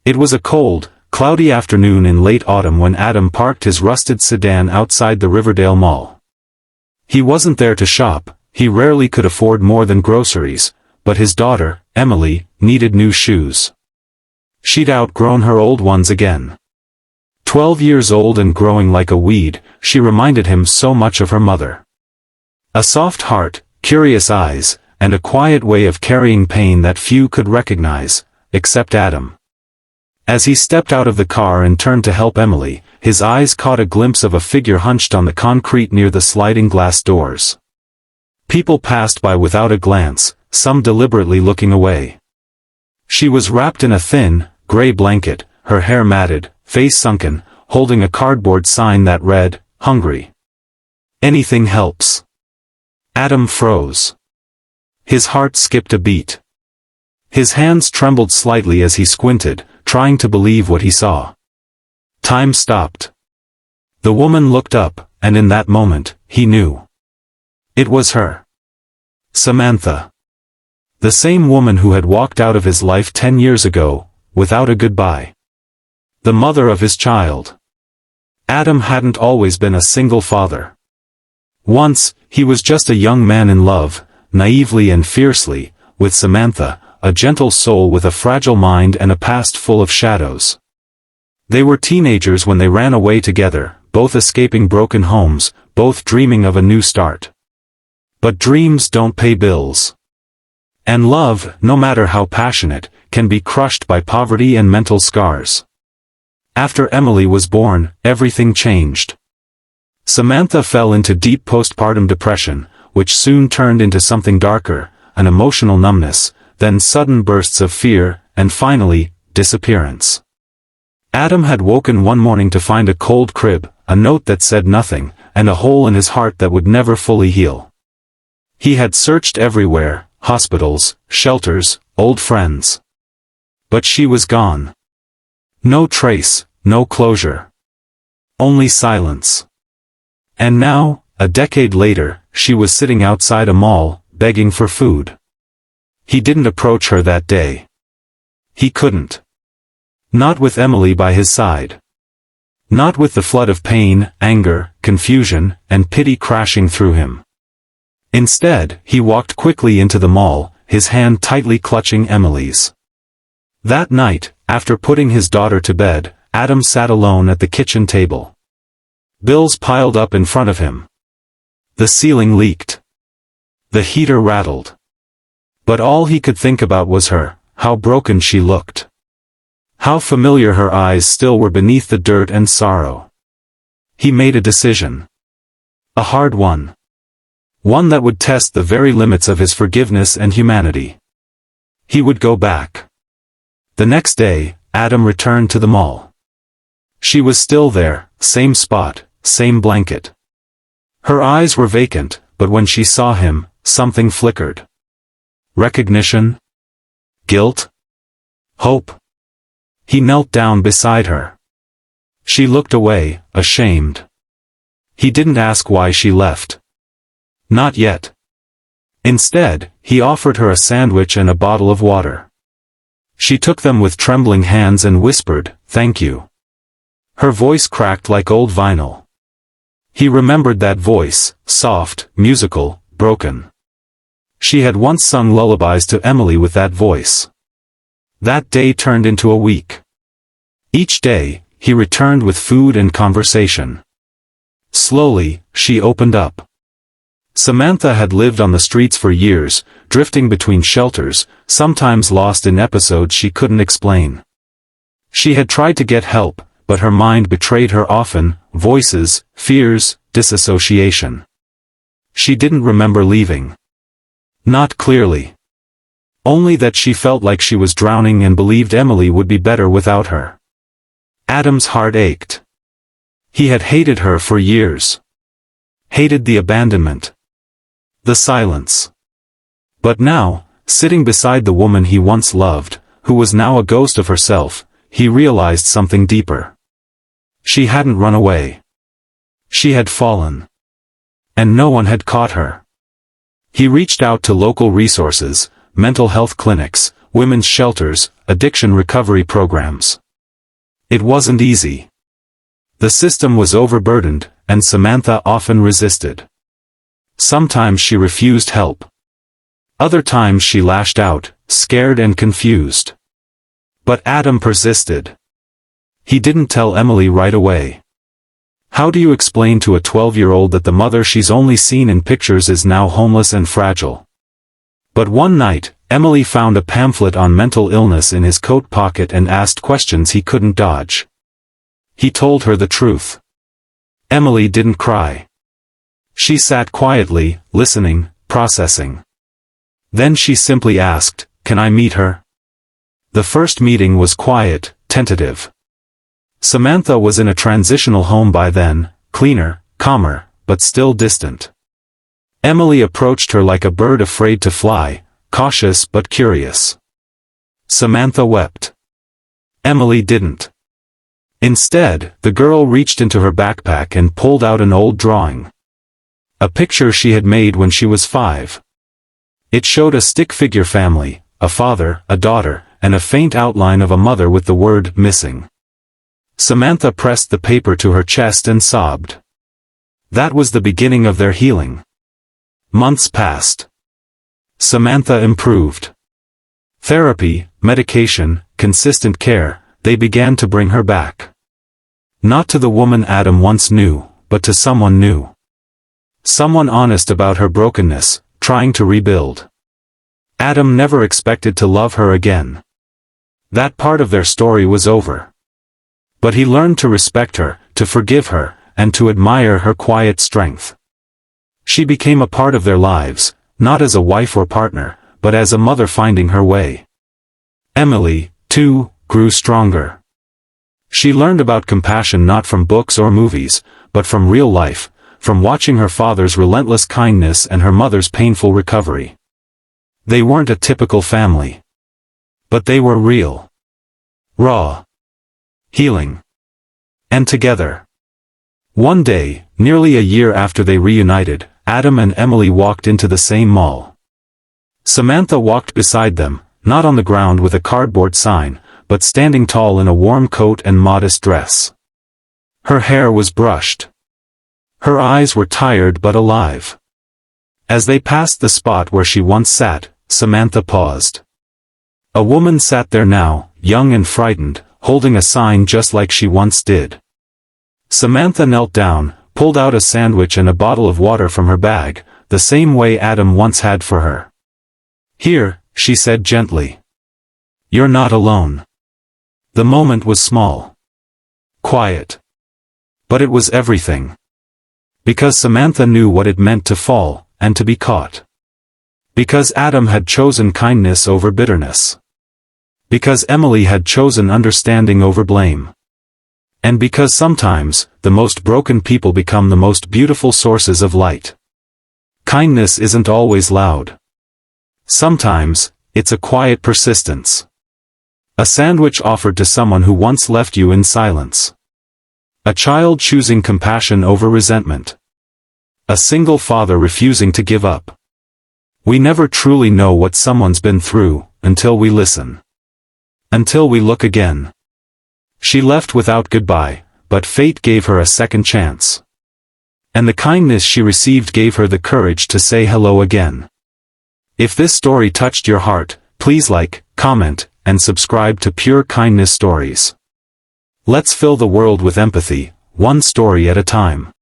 It was a cold, cloudy afternoon in late autumn when Adam parked his rusted sedan outside the Riverdale Mall. He wasn't there to shop, he rarely could afford more than groceries, but his daughter, Emily, needed new shoes. She'd outgrown her old ones again. 12 years old and growing like a weed, she reminded him so much of her mother. A soft heart, curious eyes, and a quiet way of carrying pain that few could recognize, except Adam. As he stepped out of the car and turned to help Emily, his eyes caught a glimpse of a figure hunched on the concrete near the sliding glass doors. People passed by without a glance, some deliberately looking away. She was wrapped in a thin, gray blanket, her hair matted, face sunken, holding a cardboard sign that read, "Hungry. Anything helps." Adam froze. His heart skipped a beat. His hands trembled slightly as he squinted, trying to believe what he saw. Time stopped. The woman looked up, and in that moment, he knew. It was her. Samantha. The same woman who had walked out of his life 10 years ago, without a goodbye. The mother of his child. Adam hadn't always been a single father. Once, he was just a young man in love, naively and fiercely, with Samantha, a gentle soul with a fragile mind and a past full of shadows. They were teenagers when they ran away together, both escaping broken homes, both dreaming of a new start. But dreams don't pay bills. And love, no matter how passionate, can be crushed by poverty and mental scars. After Emily was born, everything changed. Samantha fell into deep postpartum depression, which soon turned into something darker, an emotional numbness, then sudden bursts of fear, and finally, disappearance. Adam had woken one morning to find a cold crib, a note that said nothing, and a hole in his heart that would never fully heal. He had searched everywhere, hospitals, shelters, old friends. But she was gone. No trace, no closure. Only silence. And now, a decade later, she was sitting outside a mall, begging for food. He didn't approach her that day. He couldn't. Not with Emily by his side. Not with the flood of pain, anger, confusion, and pity crashing through him. Instead, he walked quickly into the mall, his hand tightly clutching Emily's. That night, after putting his daughter to bed, Adam sat alone at the kitchen table. Bills piled up in front of him. The ceiling leaked. The heater rattled. But all he could think about was her, how broken she looked. How familiar her eyes still were beneath the dirt and sorrow. He made a decision. A hard one. One that would test the very limits of his forgiveness and humanity. He would go back. The next day, Adam returned to the mall. She was still there, same spot, same blanket. Her eyes were vacant, but when she saw him, something flickered. Recognition? Guilt? Hope? He knelt down beside her. She looked away, ashamed. He didn't ask why she left. Not yet. Instead, he offered her a sandwich and a bottle of water. She took them with trembling hands and whispered, "Thank you." Her voice cracked like old vinyl. He remembered that voice, soft, musical, broken. She had once sung lullabies to Emily with that voice. That day turned into a week. Each day, he returned with food and conversation. Slowly, she opened up. Samantha had lived on the streets for years, drifting between shelters, sometimes lost in episodes she couldn't explain. She had tried to get help, but her mind betrayed her often, voices, fears, disassociation. She didn't remember leaving. Not clearly. Only that she felt like she was drowning and believed Emily would be better without her. Adam's heart ached. He had hated her for years. Hated the abandonment. The silence. But now, sitting beside the woman he once loved, who was now a ghost of herself, he realized something deeper. She hadn't run away. She had fallen. And no one had caught her. He reached out to local resources, mental health clinics, women's shelters, addiction recovery programs. It wasn't easy. The system was overburdened, and Samantha often resisted. Sometimes she refused help. Other times she lashed out, scared and confused. But Adam persisted. He didn't tell Emily right away. How do you explain to a 12-year-old that the mother she's only seen in pictures is now homeless and fragile? But one night, Emily found a pamphlet on mental illness in his coat pocket and asked questions he couldn't dodge. He told her the truth. Emily didn't cry. She sat quietly, listening, processing. Then she simply asked, "Can I meet her?" The first meeting was quiet, tentative. Samantha was in a transitional home by then, cleaner, calmer, but still distant. Emily approached her like a bird afraid to fly, cautious but curious. Samantha wept. Emily didn't. Instead, the girl reached into her backpack and pulled out an old drawing. A picture she had made when she was 5. It showed a stick-figure family, a father, a daughter, and a faint outline of a mother with the word "missing." Samantha pressed the paper to her chest and sobbed. That was the beginning of their healing. Months passed. Samantha improved. Therapy, medication, consistent care, they began to bring her back. Not to the woman Adam once knew, but to someone new. Someone honest about her brokenness, trying to rebuild. Adam never expected to love her again. That part of their story was over. But he learned to respect her, to forgive her, and to admire her quiet strength. She became a part of their lives, not as a wife or partner, but as a mother finding her way. Emily, too, grew stronger. She learned about compassion not from books or movies, but from real life, from watching her father's relentless kindness and her mother's painful recovery. They weren't a typical family. But they were real. Raw. Healing. And together. One day, nearly a year after they reunited, Adam and Emily walked into the same mall. Samantha walked beside them, not on the ground with a cardboard sign, but standing tall in a warm coat and modest dress. Her hair was brushed. Her eyes were tired but alive. As they passed the spot where she once sat, Samantha paused. A woman sat there now, young and frightened, holding a sign just like she once did. Samantha knelt down, pulled out a sandwich and a bottle of water from her bag, the same way Adam once had for her. "Here," she said gently. "You're not alone." The moment was small. Quiet. But it was everything. Because Samantha knew what it meant to fall, and to be caught. Because Adam had chosen kindness over bitterness. Because Emily had chosen understanding over blame. And because sometimes, the most broken people become the most beautiful sources of light. Kindness isn't always loud. Sometimes, it's a quiet persistence. A sandwich offered to someone who once left you in silence. A child choosing compassion over resentment. A single father refusing to give up. We never truly know what someone's been through, until we listen. Until we look again. She left without goodbye, but fate gave her a second chance. And the kindness she received gave her the courage to say hello again. If this story touched your heart, please like, comment, and subscribe to Pure Kindness Stories. Let's fill the world with empathy, one story at a time.